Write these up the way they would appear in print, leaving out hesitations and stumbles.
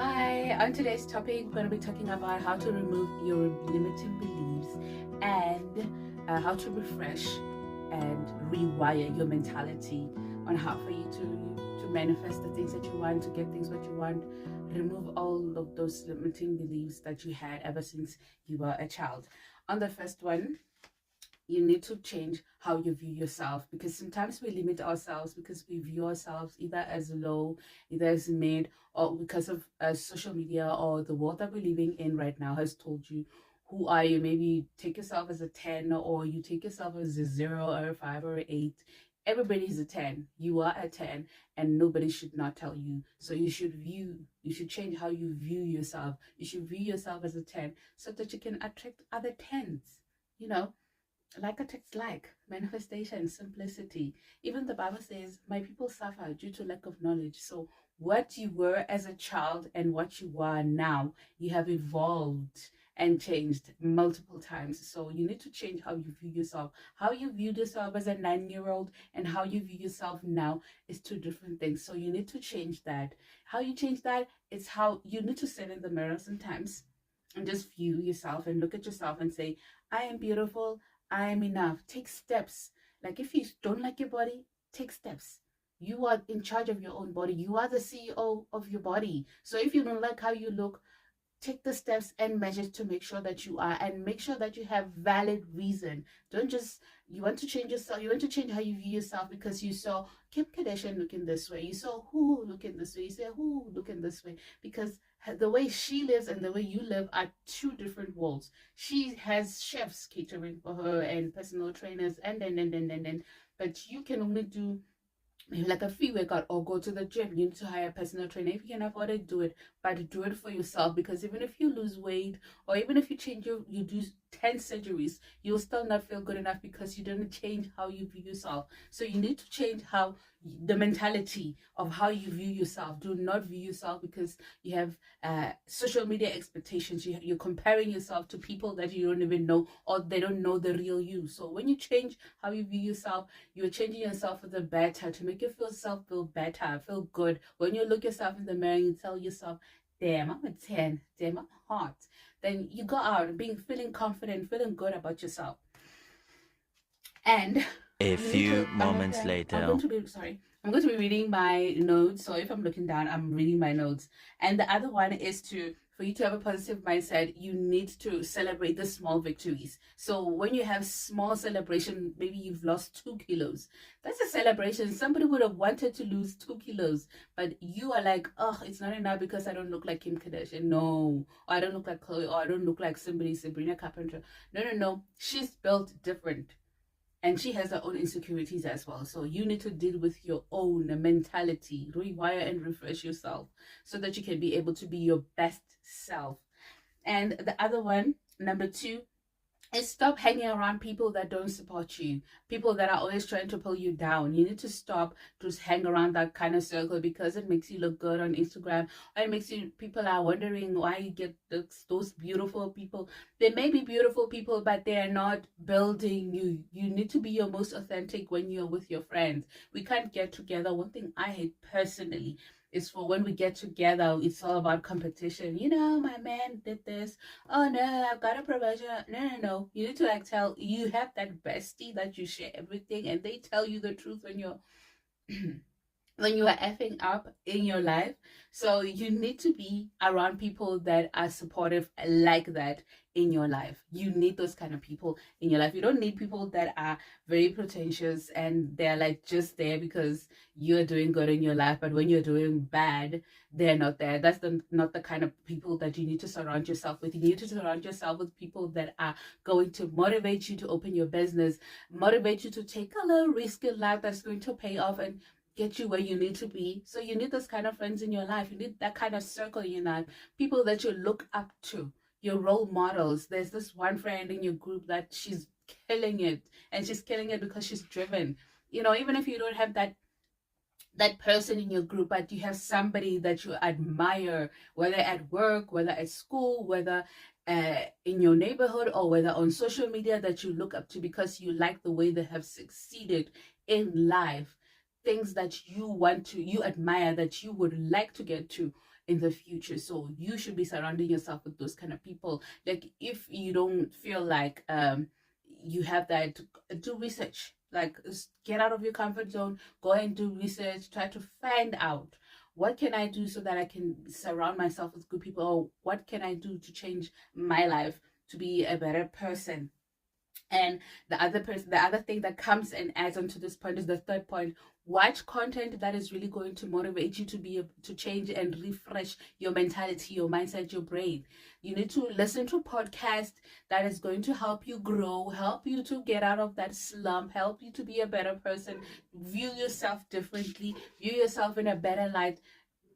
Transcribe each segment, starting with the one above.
Hi, on today's topic, we're going to be talking about how to remove your limiting beliefs and how to refresh and rewire your mentality on how for you to manifest the things that you want, to get things what you want, remove all of those limiting beliefs that you had ever since you were a child. On the first one, you need to change how you view yourself, because sometimes we limit ourselves because we view ourselves either as low, either as mid, or because of social media or the world that we're living in right now has told you who are you. Maybe you take yourself as a 10, or you take yourself as a 0 or a 5 or an 8. Everybody's a 10. You are a 10, and nobody should not tell you. So you should change how you view yourself. You should view yourself as a 10 so that you can attract other 10s. You know, like attracts like, manifestation, simplicity. Even the Bible says, my people suffer due to lack of knowledge. So what you were as a child and what you are now, you have evolved and changed multiple times. So you need to change how you view yourself. How you viewed yourself as a 9-year-old and how you view yourself now is two different things. So you need to change that. How you change that is how you need to sit in the mirror sometimes and just view yourself and look at yourself and say, I am beautiful, I am enough. Take steps. Like if you don't like your body, take steps. You are in charge of your own body. You are the CEO of your body. So if you don't like how you look, take the steps and measures to make sure that you are, and make sure that you have valid reason. Don't just, you want to change yourself, you want to change how you view yourself because you saw Kim Kardashian looking this way, you saw who looking this way, you say who looking this way, because the way she lives and the way you live are two different worlds. She has chefs catering for her and personal trainers and but you can only do maybe like a free workout or go to the gym. You need to hire a personal trainer. If you can afford it, do it, but do it for yourself, because even if you lose weight or even if you change you do 10 surgeries, you'll still not feel good enough because you didn't change how you view yourself. So you need to change how the mentality of how you view yourself. Do not view yourself because you have social media expectations. You're comparing yourself to people that you don't even know, or they don't know the real you. So when you change how you view yourself, you're changing yourself for the better, to make yourself feel better, feel good. When you look yourself in the mirror and you tell yourself, damn, I'm a 10, damn, I'm hot, then you go out being feeling confident, feeling good about yourself. And A few moments I'm later. going to be sorry. I'm going to be reading my notes. So if I'm looking down, I'm reading my notes. And the other one is to, for you to have a positive mindset, you need to celebrate the small victories. So when you have small celebration, maybe you've lost 2 kilos. That's a celebration. Somebody would have wanted to lose 2 kilos, but you are like, oh, it's not enough because I don't look like Kim Kardashian. No, or I don't look like Chloe, or I don't look like somebody, Sabrina Carpenter. No, no, no. She's built different, and she has her own insecurities as well. So you need to deal with your own mentality, rewire and refresh yourself so that you can be able to be your best self. And the other one, number two, is stop hanging around people that don't support you, people that are always trying to pull you down. You need to stop just hang around that kind of circle, because it makes you look good on Instagram, or it makes you, people are wondering why you get those beautiful people. They may be beautiful people, but they are not building you. You need to be your most authentic when you're with your friends. We can't get together. One thing I hate personally is for when we get together, it's all about competition. You know, my man did this. Oh no, I've got a promotion. No, no, no. You need to like tell, you have that bestie that you share everything, and they tell you the truth when you're when you are effing up in your life. So you need to be around people that are supportive like that in your life. You need those kind of people in your life. You don't need people that are very pretentious and they're like just there because you're doing good in your life, but when you're doing bad, they're not there. That's not the kind of people that you need to surround yourself with. You need to surround yourself with people that are going to motivate you to open your business, motivate you to take a little risk in life that's going to pay off and get you where you need to be. So you need those kind of friends in your life. You need that kind of circle in your life. People that you look up to, your role models. There's this one friend in your group that she's killing it, and she's killing it because she's driven. You know, even if you don't have that person in your group, but you have somebody that you admire, whether at work, whether at school, whether in your neighborhood, or whether on social media, that you look up to because you like the way they have succeeded in life, things that you want to, you admire, that you would like to get to. in the future. So you should be surrounding yourself with those kind of people. Like if you don't feel like you have that, do research. Like get out of your comfort zone, go and do research, try to find out what can I do so that I can surround myself with good people, or what can I do to change my life to be a better person. And the other thing that comes and adds on to this point is the third point: watch content that is really going to motivate you to change and refresh your mentality, your mindset, your brain. You need to listen to podcasts that is going to help you grow, help you to get out of that slump, help you to be a better person, view yourself differently, view yourself in a better light.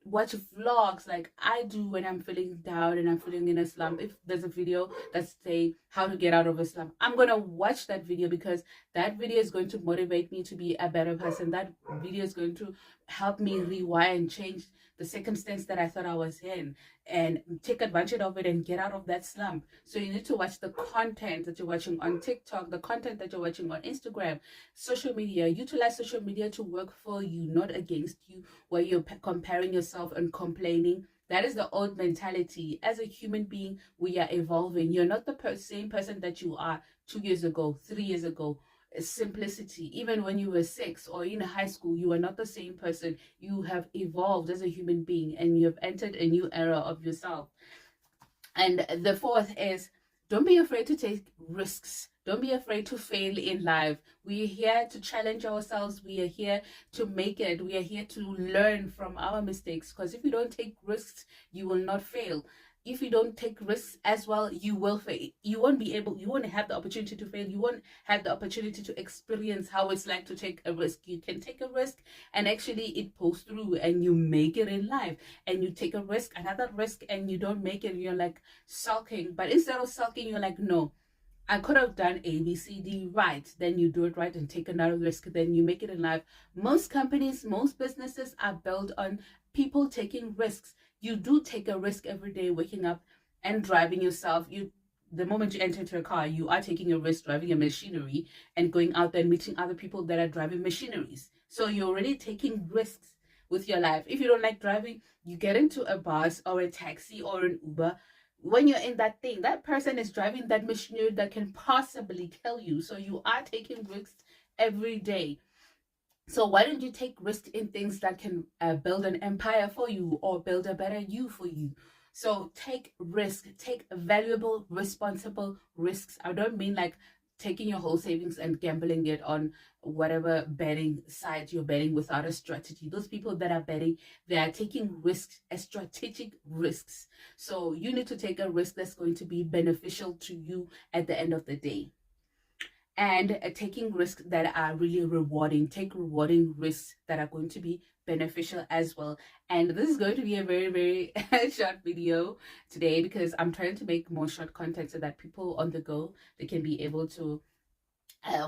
Watch vlogs like I do when I'm feeling down and I'm feeling in a slump. If there's a video that's saying how to get out of a slump, I'm gonna watch that video, because that video is going to motivate me to be a better person. That video is going to help me rewire and change the circumstance that I thought I was in, and take advantage of it and get out of that slump. So you need to watch the content that you're watching on TikTok, the content that you're watching on Instagram, social media. Utilize social media to work for you, not against you, where you're comparing yourself and complaining. That is the old mentality. As a human being, we are evolving. You're not the same person that you are 2 years ago, 3 years ago. Simplicity. Even when you were 6 or in high school, you are not the same person. You have evolved as a human being, and you have entered a new era of yourself. And the fourth is, don't be afraid to take risks. Don't be afraid to fail in life. We are here to challenge ourselves. We are here to make it. We are here to learn from our mistakes. Because if you don't take risks, you will not fail. If you don't take risks as well, you will fail. You won't have the opportunity to fail. You won't have the opportunity to experience how it's like to take a risk. You can take a risk and actually it pulls through and you make it in life. And you take a risk, another risk, and you don't make it. You're like sulking. But instead of sulking, you're like, no, I could have done A, B, C, D right. Then you do it right and take another risk. Then you make it in life. Most companies, most businesses are built on people taking risks. You do take a risk every day, waking up and driving yourself. The moment you enter into a car, you are taking a risk driving a machinery and going out there and meeting other people that are driving machineries. So you're already taking risks with your life. If you don't like driving, you get into a bus or a taxi or an Uber. When you're in that thing, that person is driving that machinery that can possibly kill you. So you are taking risks every day. So why don't you take risks in things that can build an empire for you or build a better you for you? So take risk, take valuable, responsible risks. I don't mean like taking your whole savings and gambling it on whatever betting site you're betting without a strategy. Those people that are betting, they are taking risks, strategic risks. So you need to take a risk that's going to be beneficial to you at the end of the day. And taking risks that are really rewarding. Take rewarding risks that are going to be beneficial as well. And this is going to be a very, very short video today, because I'm trying to make more short content so that people on the go, they can be able to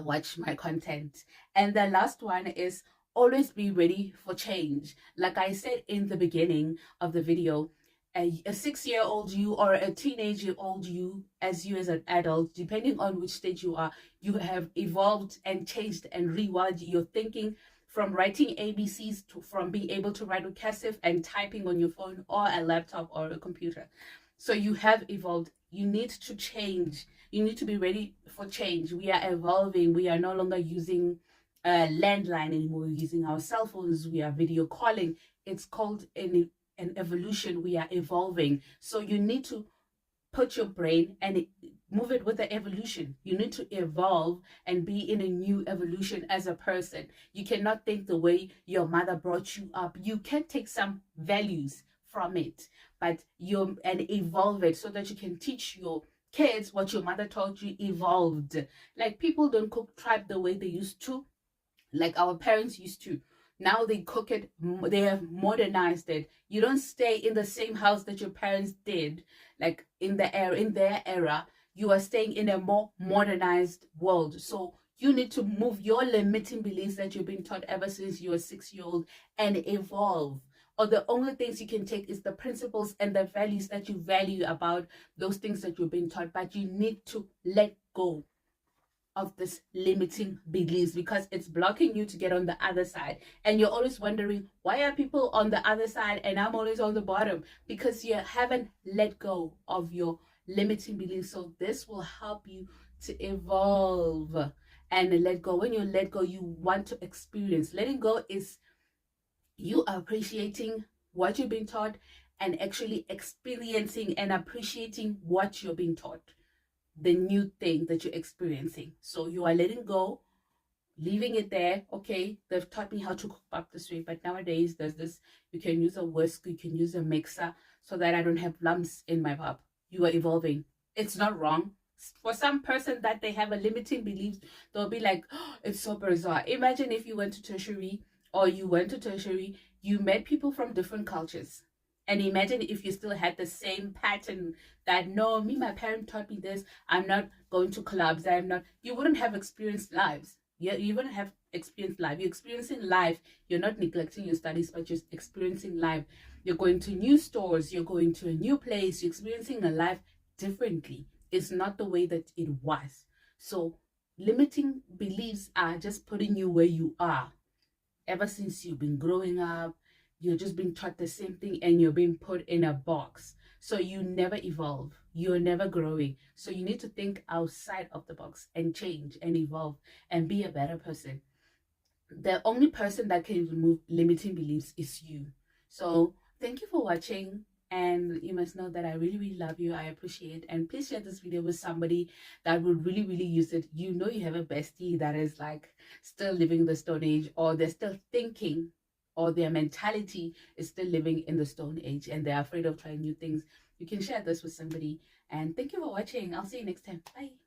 watch my content. And the last one is always be ready for change. Like I said in the beginning of the video, a 6-year-old you or a teenage-year-old you, as an adult, depending on which stage you are, you have evolved and changed and rewired your thinking from writing ABCs from being able to write with cursive and typing on your phone or a laptop or a computer. So you have evolved. You need to change. You need to be ready for change. We are evolving. We are no longer using a landline anymore. We're using our cell phones. We are video calling. It's called an evolution. We are evolving. So you need to put your brain and move it with the evolution. You need to evolve and be in a new evolution as a person. You cannot think the way your mother brought you up. You can take some values from it, but and evolve it so that you can teach your kids what your mother taught you evolved. Like people don't cook tripe the way they used to, like our parents used to. Now they cook it, they have modernized it. You don't stay in the same house that your parents did, like in their era. You are staying in a more modernized world. So you need to move your limiting beliefs that you've been taught ever since you were 6-year-old and evolve. Or the only things you can take is the principles and the values that you value about those things that you've been taught, but you need to let go. of this limiting beliefs, because it's blocking you to get on the other side. And you're always wondering, why are people on the other side and I'm always on the bottom? Because you haven't let go of your limiting beliefs. So this will help you to evolve and let go. When you let go, you want to experience. Letting go is you appreciating what you've been taught and actually experiencing and appreciating what you're being taught, the new thing that you're experiencing. So you are letting go, leaving it there. Okay, they've taught me how to cook up this way, but nowadays there's this, you can use a whisk, you can use a mixer so that I don't have lumps in my pap. You are evolving. It's not wrong. For some person that they have a limiting belief, they'll be like, oh, it's so bizarre. Imagine if you went to tertiary, or you went to tertiary, you met people from different cultures. And imagine if you still had the same pattern that, no, me, my parent taught me this, I'm not going to clubs, I'm not, you wouldn't have experienced lives. You wouldn't have experienced life. You're experiencing life. You're not neglecting your studies, but you're experiencing life. You're going to new stores, you're going to a new place, you're experiencing a life differently. It's not the way that it was. So limiting beliefs are just putting you where you are. Ever since you've been growing up, you're just being taught the same thing and you're being put in a box. So you never evolve. You're never growing. So you need to think outside of the box and change and evolve and be a better person. The only person that can remove limiting beliefs is you. So thank you for watching. And you must know that I really, really love you. I appreciate. And please share this video with somebody that would really, really use it. You know you have a bestie that is like still living the Stone Age, or they're still thinking, or their mentality is still living in the Stone Age and they're afraid of trying new things. You can share this with somebody. And thank you for watching. I'll see you next time. Bye.